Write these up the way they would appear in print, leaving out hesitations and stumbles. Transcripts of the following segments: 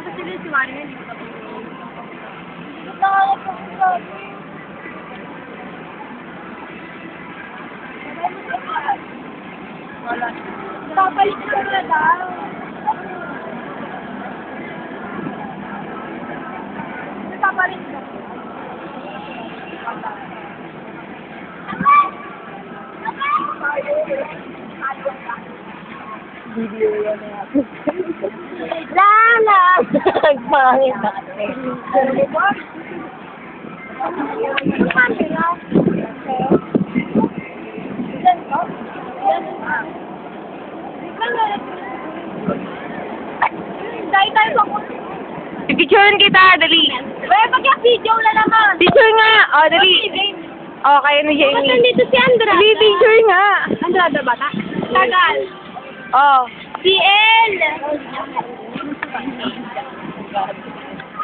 Tapos sila si Manny, hindi ko tapos. Nakakalap ako sabi. Wala. Papalit ka na daw. Papalit ka. Video yan natin. Lala! Nagpangit natin. Camera. Ilan to? Dahil tayo pa po. Picturean kita, dali. Well, pag-video na naman. Picture nga. Oh, dali. Oh, kaya ni Bakit Jamie. nandito si Andrada? Dali, picture nga. Andrada bata? Tagal. Oh. Si El.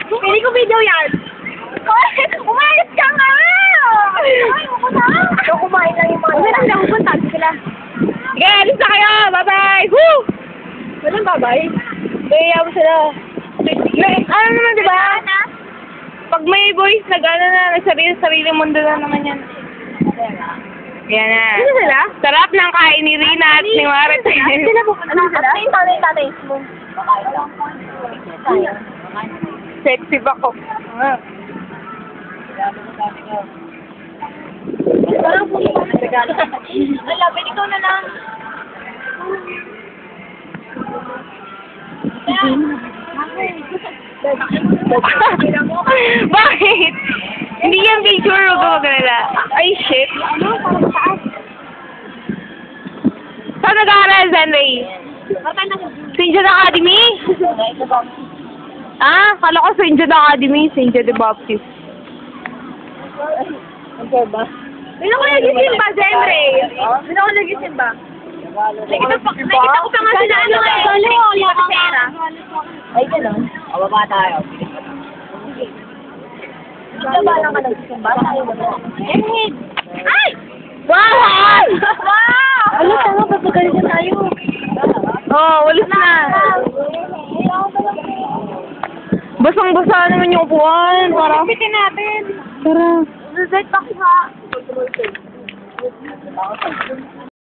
Pili ko video yan. Umayos ka nga! Ay, ako na. Ikaw kumain lang yung mga. Wala lang lang punta sila. Sige, alis na kayo. Bye-bye. Woo! Walang babay. Kaya mo sila. Ano naman, di ba? Pag may boys, nag-ano na, nagsarili mundo na naman yan. Yan na. Sino sila? Sarap ng kain ni Rina at ni Marit. Sila po. Ano sila? Ano yung tatay mo? Sexy ba ko? Parang po. Wala, pwede ikaw na lang. Bakit? Hindi yan picture, huwag ka magalala. Ay, shit. Ano? Parang taas. Saan nag-aaral, Zenray? Parang St. John Academy? Ah, kala ko St. John Academy, St. John the Baptist. Ano ba? Hindi ko nagising ba, Zenray? Hindi ko nagising ba? Nakita ko pa nga sila ano eh. Hindi pa pera. Ay, gano'n. Ababa tayo. Baba lang ka nagising ba? Ay! Wow! Wow! Ano, tama, papagalit na tayo. Oh, walis na. Basang-basa naman yung upuan. Para. Pitin natin. Tara. Zuzet, bakit ha?